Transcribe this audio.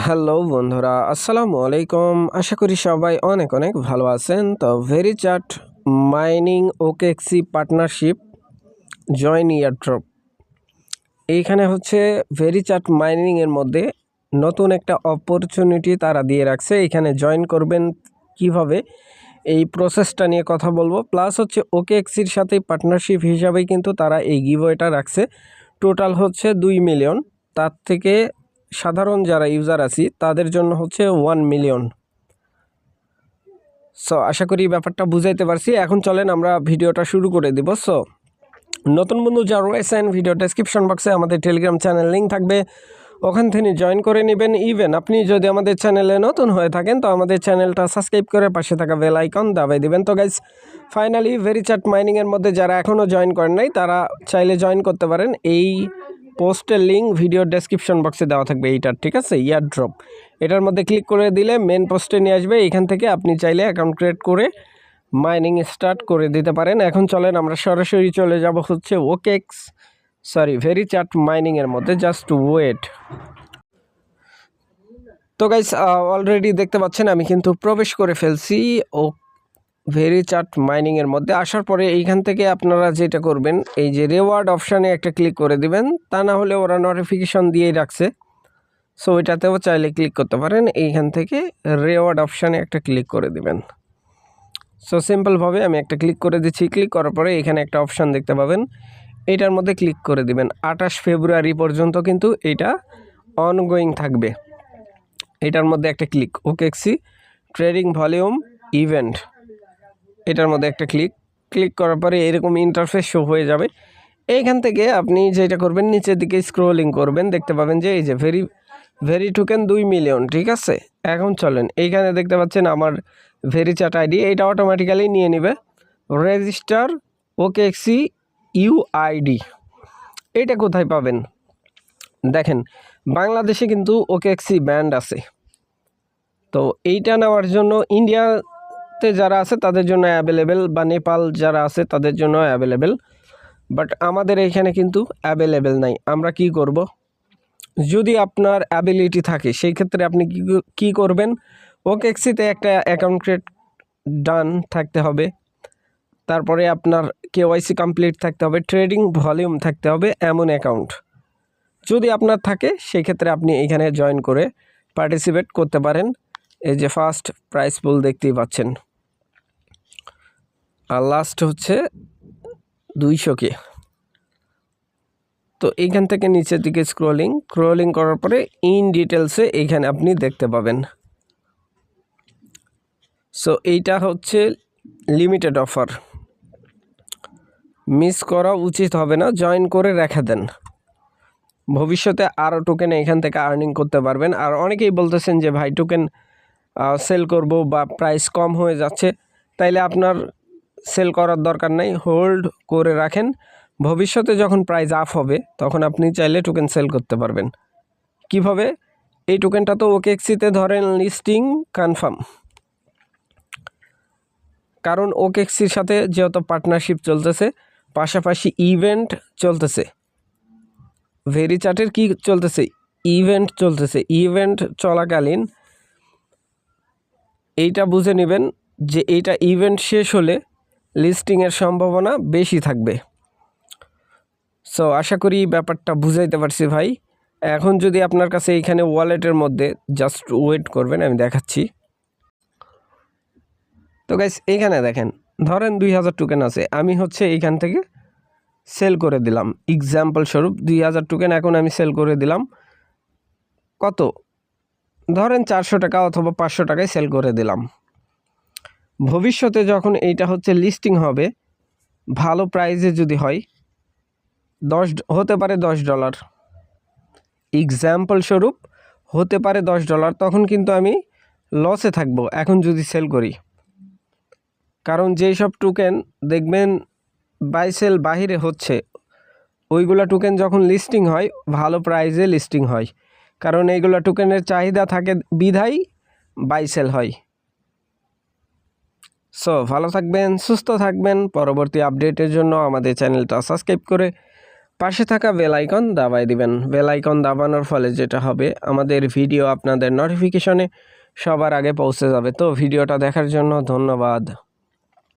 Hello বন্ধুরা, আসসালামু আলাইকুম। আশা করি সবাই অনেক অনেক ভালো আছেন। তো ভেরিচ্যাট মাইনিং ওকেএক্সি পার্টনারশিপ জয়েন ইয়ারড্রপ, এইখানে হচ্ছে ভেরিচ্যাট মাইনিংয়ের মধ্যে নতুন একটা অপরচুনিটি তারা দিয়ে রাখছে। এখানে জয়েন করবেন কিভাবে, এই প্রসেসটা নিয়ে কথা বলবো। প্লাস হচ্ছে ওকেএক্সির সাথে পার্টনারশিপ হিসাবেই কিন্তু তারা এই গিভওয়েটা রাখছে। টোটাল হচ্ছে 2 মিলিয়ন, তার থেকে সাধারণ যারা ইউজার আছি তাদের জন্য হচ্ছে 1 মিলিয়ন। সো আশা করি ব্যাপারটা বুঝাইতে পারছি। এখন চলেন আমরা ভিডিওটা শুরু করে দিব। সো নতুন বন্ধু যারা রয়েছেন, ভিডিও ডেসক্রিপশন বক্সে আমাদের টেলিগ্রাম চ্যানেল লিঙ্ক থাকবে, ওখান থেকে জয়েন করে নেবেন। ইভেন আপনি যদি আমাদের চ্যানেলে নতুন হয়ে থাকেন তো আমাদের চ্যানেলটা সাবস্ক্রাইব করে পাশে থাকা বেল আইকন দাবাই দিবেন। তো গাইস, ফাইনালি ভেরিচ্যাট মাইনিংয়ের মধ্যে যারা এখনও জয়েন করেন নাই তারা চাইলে জয়েন করতে পারেন। এই পোস্টের লিঙ্ক ভিডিও ডেসক্রিপশন বক্সে দেওয়া থাকবে। এইটার ঠিক আছে, ইয়ারড্রপ, এটার মধ্যে ক্লিক করে দিলে মেন পোস্টে নিয়ে আসবে। এখান থেকে আপনি চাইলে অ্যাকাউন্ট ক্রিয়েট করে মাইনিং স্টার্ট করে দিতে পারেন। এখন চলেন আমরা সরাসরি চলে যাব হচ্ছে ভেরিচ্যাট মাইনিংয়ের মধ্যে। Just wait. তো গাইস, অলরেডি দেখতে পাচ্ছেন আমি কিন্তু প্রবেশ করে ফেলছি ভেরিচ্যাট মাইনিংয়ের মধ্যে। আসার পরে এইখান থেকে আপনারা যেটা করবেন, এই যে রেওয়ার্ড অপশানে একটা ক্লিক করে দিবেন। তা না হলে ওরা নোটিফিকেশন দিয়েই রাখছে, সো ওইটাতেও চাইলে ক্লিক করতে পারেন। এইখান থেকে রেওয়ার্ড অপশানে একটা ক্লিক করে দিবেন। সো সিম্পলভাবে আমি একটা ক্লিক করে দিচ্ছি। ক্লিক করার পরে এখানে একটা অপশান দেখতে পাবেন, এইটার মধ্যে ক্লিক করে দিবেন। 28 ফেব্রুয়ারি পর্যন্ত কিন্তু এটা অনগোয়িং থাকবে। এটার মধ্যে একটা ক্লিক, ওকেএক্সি ট্রেডিং ভলিউম ইভেন্ট, এটার মধ্যে একটা ক্লিক করার পরে এরকম ইন্টারফেস শো হয়ে যাবে। এইখান থেকে আপনি যেটা করবেন, নিচের দিকে স্ক্রোলিং করবেন, দেখতে পাবেন যে এই যে ভেরি টোকেন 2 মিলিয়ন। ঠিক আছে, এখন চলেন এইখানে দেখতে পাচ্ছেন আমার ভেরিচ্যাট আইডি, এইটা অটোমেটিক্যালি নিয়ে নেবে। রেজিস্টার ওকেএক্সি ইউআইডি, এইটা কোথায় পাবেন দেখেন, বাংলাদেশে কিন্তু ওকেএক্সি ব্যান্ড আছে। তো এইটা নেওয়ার জন্য ইন্ডিয়াতে যারা আছে তাদের জন্য অ্যাভেলেবেল, বা নেপাল যারা আছে তাদের জন্য অ্যাভেলেবেল, বাট আমাদের এইখানে কিন্তু অ্যাভেলেবেল নাই। আমরা কি করব, যদি আপনার অ্যাবিলিটি থাকে সেই ক্ষেত্রে আপনি কি করবেন, ওকেএক্সিতে একটা অ্যাকাউন্ট ক্রিয়েট ডান থাকতে হবে, তারপরে আপনার কেওয়াইসি কমপ্লিট থাকতে হবে, ট্রেডিং ভলিউম থাকতে হবে, এমন অ্যাকাউন্ট যদি আপনার থাকে সেই ক্ষেত্রে আপনি এখানে জয়েন করে পার্টিসিপেট করতে পারেন। এই যে ফার্স্ট প্রাইস পুল দেখতেই পাচ্ছেন, আর লাস্ট হচ্ছে 200K। তো এইখান থেকে নিচের দিকে স্ক্রোলিং করার পরে ইন ডিটেলসে এইখানে আপনি দেখতে পাবেন। সো এইটা হচ্ছে লিমিটেড অফার, মিস করা উচিত হবে না, জয়েন করে রেখে দেন। ভবিষ্যতে আরও টোকেন এখান থেকে আর্নিং করতে পারবেন। আর অনেকেই বলতেছেন যে ভাই টোকেন সেল করব বা প্রাইস কম হয়ে যাচ্ছে, তাইলে আপনার সেল করার দরকার নেই, হোল্ড করে রাখেন। ভবিষ্যতে যখন প্রাইস আপ হবে তখন আপনি চাইলে টোকেন সেল করতে পারবেন। কিভাবে, এই টোকেনটা তো ওকেএক্সিতে ধরেন লিস্টিং কনফার্ম, কারণ ওকেএক্সির সাথে যেহেতু পার্টনারশিপ চলতেছে, পাশাপাশি ইভেন্ট চলতেছে। ভেরিচ্যাটের কি চলতেছে, ইভেন্ট চলতেছে। ইভেন্ট চলাকালীন এইটা বুঝে নেবেন যে এইটা ইভেন্ট শেষ হলে লিস্টিংয়ের সম্ভাবনা বেশি থাকবে। সো আশা করি ব্যাপারটা বুঝাইতে পারছি ভাই। এখন যদি আপনার কাছে এইখানে ওয়ালেটের মধ্যে, জাস্ট ওয়েট করবেন, আমি দেখাচ্ছি। তো গাইস এইখানে দেখেন, ধরেন 2000 টোকেন আছে, আমি হচ্ছে এইখান থেকে সেল করে দিলাম। এক্সাম্পল স্বরূপ 2000 টোকেন এখন আমি সেল করে দিলাম। কত, ধরেন 400 টাকা অথবা 500 টাকায় সেল করে দিলাম। ভবিষ্যতে যখন এইটা হচ্ছে লিস্টিং হবে, ভালো প্রাইসে যদি হয়, হতে পারে $10, এক্সাম্পল স্বরূপ হতে পারে $10, তখন কিন্তু আমি লসে থাকবো এখন যদি সেল করি। কারণ যেই সব টোকেন দেখবেন বাই সেল বাহিরে হচ্ছে, ওইগুলা টোকেন যখন লিস্টিং হয় ভালো প্রাইসে লিস্টিং হয়, কারণ এইগুলা টোকেনের চাহিদা থাকে বিধায় বাই সেল হয়। সো ভালো থাকবেন, সুস্থ থাকবেন। পরবর্তী আপডেটের জন্য আমাদের চ্যানেলটা সাবস্ক্রাইব করে পাশে থাকা বেল আইকন দাবায় দিবেন। বেল আইকন দাবানোর ফলে যেটা হবে, আমাদের ভিডিও আপনাদের নোটিফিকেশনে সবার আগে পৌঁছে যাবে। তো ভিডিওটা দেখার জন্য ধন্যবাদ।